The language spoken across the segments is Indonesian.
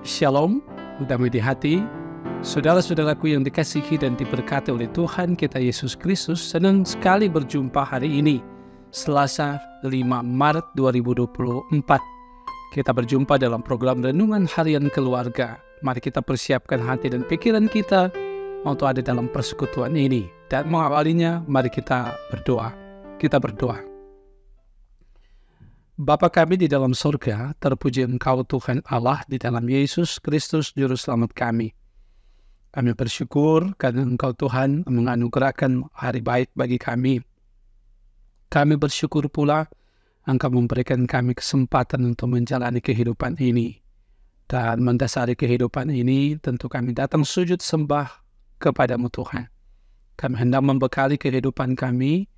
Shalom, damai di hati, saudara-saudaraku yang dikasihi dan diberkati oleh Tuhan kita Yesus Kristus. Senang sekali berjumpa hari ini, Selasa 5 Maret 2024. Kita berjumpa dalam program Renungan Harian Keluarga. Mari kita persiapkan hati dan pikiran kita untuk ada dalam persekutuan ini. Dan mengawalinya, mari kita berdoa. Kita berdoa. Bapa kami di dalam surga, terpuji Engkau Tuhan Allah di dalam Yesus Kristus Juru Selamat kami. Kami bersyukur karena Engkau Tuhan menganugerahkan hari baik bagi kami. Kami bersyukur pula Engkau memberikan kami kesempatan untuk menjalani kehidupan ini. Dan mendasari kehidupan ini tentu kami datang sujud sembah kepadamu Tuhan. Kami hendak membekali kehidupan kami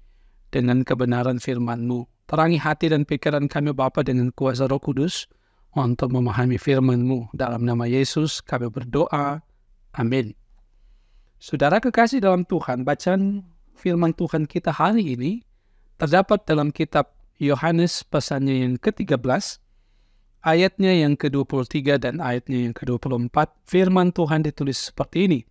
dengan kebenaran firman-Mu. Terangi hati dan pikiran kami Bapa dengan kuasa Roh Kudus untuk memahami firman-Mu. Dalam nama Yesus kami berdoa. Amin. Saudara kekasih dalam Tuhan, bacaan firman Tuhan kita hari ini terdapat dalam kitab Yohanes pasalnya yang ke-13, ayatnya yang ke-23 dan ayatnya yang ke-24. Firman Tuhan ditulis seperti ini.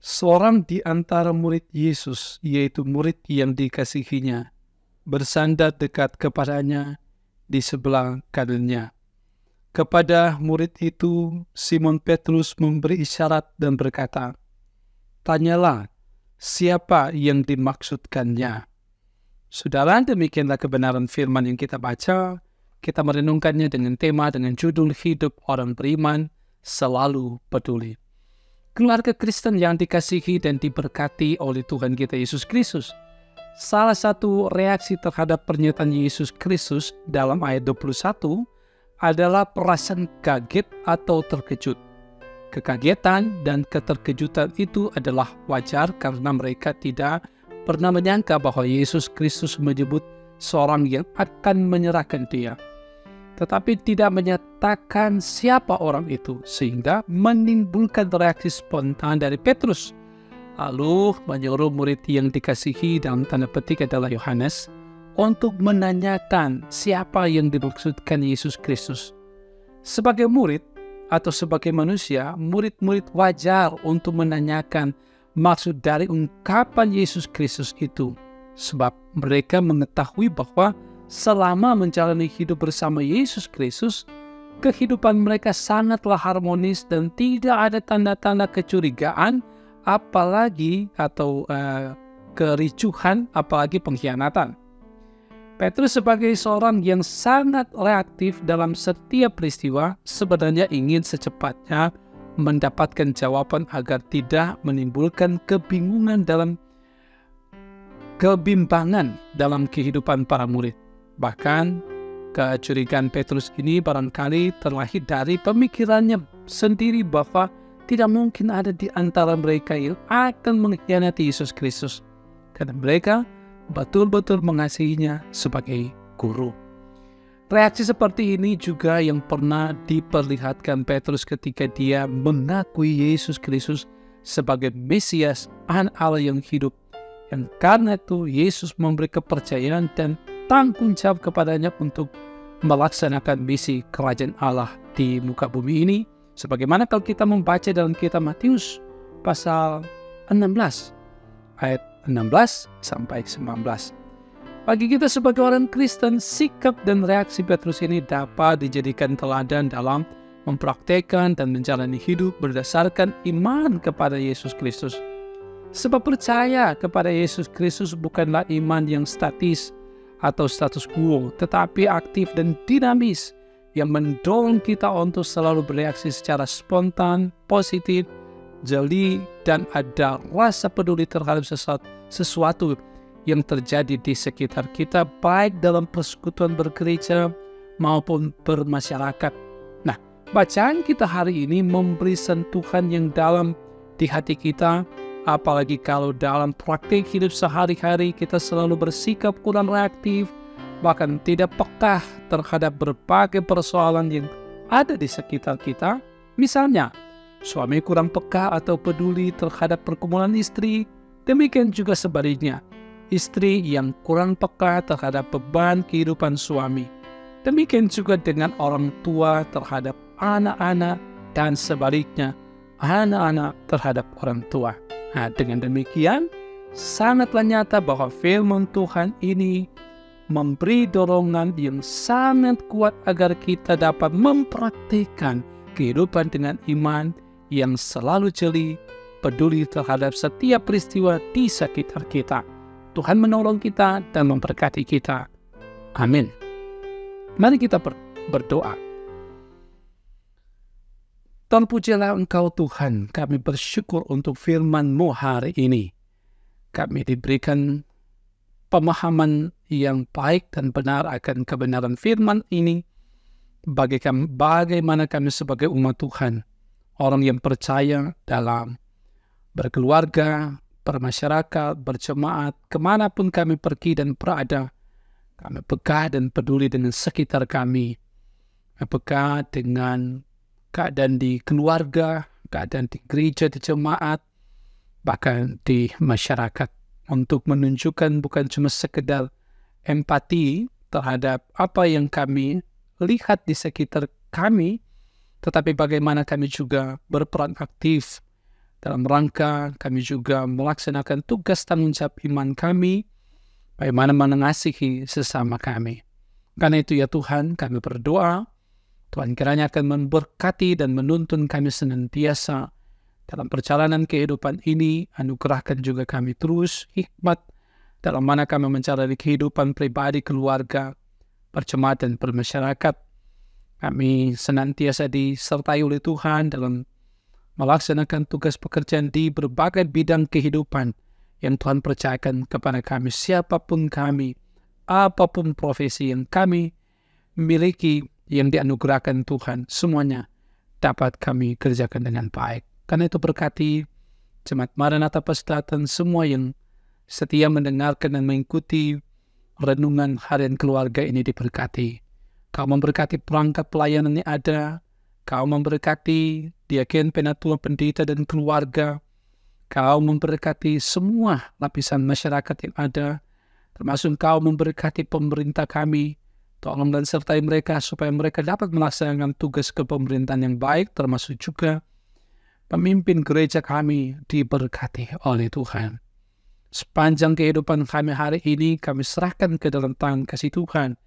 Seorang di antara murid Yesus, yaitu murid yang dikasihinya, bersandar dekat kepadanya di sebelah kanannya. Kepada murid itu, Simon Petrus memberi isyarat dan berkata, "Tanyalah, siapa yang dimaksudkannya?" Saudara, demikianlah kebenaran firman yang kita baca. Kita merenungkannya dengan tema, dengan judul Hidup Orang Beriman Selalu Peduli. Keluarga Kristen yang dikasihi dan diberkati oleh Tuhan kita Yesus Kristus. Salah satu reaksi terhadap pernyataan Yesus Kristus dalam ayat 21 adalah perasaan kaget atau terkejut. Kekagetan dan keterkejutan itu adalah wajar karena mereka tidak pernah menyangka bahwa Yesus Kristus menyebut seorang yang akan menyerahkan dia. Tetapi tidak menyatakan siapa orang itu, sehingga menimbulkan reaksi spontan dari Petrus. Lalu menyuruh murid yang dikasihi dalam tanda petik adalah Yohanes untuk menanyakan siapa yang dimaksudkan Yesus Kristus. Sebagai murid atau sebagai manusia, murid-murid wajar untuk menanyakan maksud dari ungkapan Yesus Kristus itu. Sebab mereka mengetahui bahwa selama menjalani hidup bersama Yesus Kristus, kehidupan mereka sangatlah harmonis dan tidak ada tanda-tanda kecurigaan, apalagi kericuhan, apalagi pengkhianatan. Petrus sebagai seorang yang sangat reaktif dalam setiap peristiwa sebenarnya ingin secepatnya mendapatkan jawaban agar tidak menimbulkan kebimbangan dalam kehidupan para murid. Bahkan kecurigaan Petrus ini barangkali terlahir dari pemikirannya sendiri bahwa tidak mungkin ada di antara mereka yang akan mengkhianati Yesus Kristus. Karena mereka betul-betul mengasihinya sebagai guru. Reaksi seperti ini juga yang pernah diperlihatkan Petrus ketika dia mengakui Yesus Kristus sebagai Mesias, Anak Allah yang hidup. Yang karena itu Yesus memberi kepercayaan dan tanggung jawab kepadanya untuk melaksanakan misi kerajaan Allah di muka bumi ini. Sebagaimana kalau kita membaca dalam kitab Matius pasal 16, ayat 16 sampai 19. Bagi kita sebagai orang Kristen, sikap dan reaksi Petrus ini dapat dijadikan teladan dalam mempraktekkan dan menjalani hidup berdasarkan iman kepada Yesus Kristus. Sebab percaya kepada Yesus Kristus bukanlah iman yang statis atau status quo, tetapi aktif dan dinamis, yang mendorong kita untuk selalu bereaksi secara spontan, positif, jeli, dan ada rasa peduli terhadap sesuatu yang terjadi di sekitar kita, baik dalam persekutuan bergereja maupun bermasyarakat. Nah, bacaan kita hari ini memberi sentuhan yang dalam di hati kita, apalagi kalau dalam praktik hidup sehari-hari kita selalu bersikap kurang reaktif, bahkan tidak peka terhadap berbagai persoalan yang ada di sekitar kita. Misalnya, suami kurang peka atau peduli terhadap pergumulan istri, demikian juga sebaliknya. Istri yang kurang peka terhadap beban kehidupan suami. Demikian juga dengan orang tua terhadap anak-anak, dan sebaliknya anak-anak terhadap orang tua. Nah, dengan demikian sangatlah nyata bahwa firman Tuhan ini memberi dorongan yang sangat kuat agar kita dapat mempraktikkan kehidupan dengan iman yang selalu jeli, peduli terhadap setiap peristiwa di sekitar kita. Tuhan menolong kita dan memberkati kita. Amin. Mari kita berdoa. Terpujilah Engkau Tuhan, kami bersyukur untuk firman-Mu hari ini. Kami diberikan pemahaman yang baik dan benar akan kebenaran firman ini. Bagaimana kami sebagai umat Tuhan, orang yang percaya dalam berkeluarga, bermasyarakat, berjemaat, kemanapun kami pergi dan berada, kami peka dan peduli dengan sekitar kami, peka dengan keadaan di keluarga, keadaan di gereja, di jemaat, bahkan di masyarakat, untuk menunjukkan bukan cuma sekedar empati terhadap apa yang kami lihat di sekitar kami, tetapi bagaimana kami juga berperan aktif dalam rangka kami juga melaksanakan tugas tanggung jawab iman kami, bagaimana mengasihi sesama kami. Karena itu ya Tuhan, kami berdoa, Tuhan kiranya akan memberkati dan menuntun kami senantiasa dalam perjalanan kehidupan ini. Anugerahkan juga kami terus hikmat dalam mana kami menjalani kehidupan pribadi, keluarga, berjemaat, dan bermasyarakat. Kami senantiasa disertai oleh Tuhan dalam melaksanakan tugas pekerjaan di berbagai bidang kehidupan yang Tuhan percayakan kepada kami. Siapapun kami, apapun profesi yang kami miliki, yang dianugerahkan Tuhan, semuanya dapat kami kerjakan dengan baik. Karena itu berkati Jemaat Maranatha Paselatan semua yang setia mendengarkan dan mengikuti renungan harian keluarga ini diberkati. Kau memberkati perangkat pelayanan yang ada, Kau memberkati diaken, penatua, pendeta, dan keluarga. Kau memberkati semua lapisan masyarakat yang ada, termasuk Kau memberkati pemerintah kami. Tolong dan sertai mereka supaya mereka dapat melaksanakan tugas kepemerintahan yang baik, termasuk juga pemimpin gereja kami diberkati oleh Tuhan. Sepanjang kehidupan kami hari ini, kami serahkan ke dalam tangan kasih Tuhan,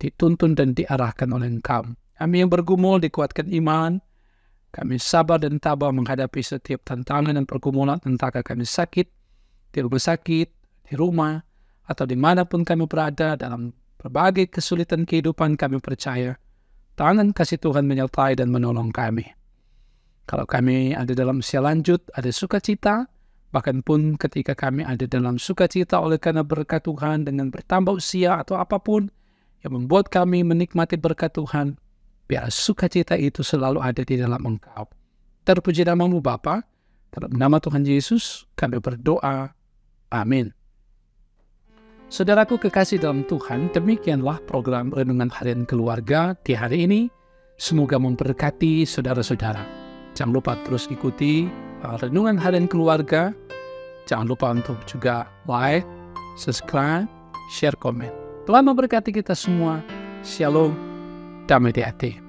dituntun dan diarahkan oleh Engkau. Kami yang bergumul dikuatkan iman, kami sabar dan tabah menghadapi setiap tantangan dan pergumulan, entahkah kami sakit, di rumah sakit, di rumah, atau dimanapun kami berada dalam berbagai kesulitan kehidupan. Kami percaya tangan kasih Tuhan menyertai dan menolong kami. Kalau kami ada dalam usia lanjut, ada sukacita, bahkan pun ketika kami ada dalam sukacita oleh karena berkat Tuhan dengan bertambah usia atau apapun yang membuat kami menikmati berkat Tuhan, biar sukacita itu selalu ada di dalam Engkau. Terpuji nama-Mu Bapa, dalam nama Tuhan Yesus kami berdoa. Amin. Saudaraku kekasih dalam Tuhan, demikianlah program Renungan Harian Keluarga di hari ini. Semoga memberkati saudara-saudara. Jangan lupa terus ikuti Renungan Harian Keluarga. Jangan lupa untuk juga like, subscribe, share, komen. Tuhan memberkati kita semua. Shalom, damai di hati.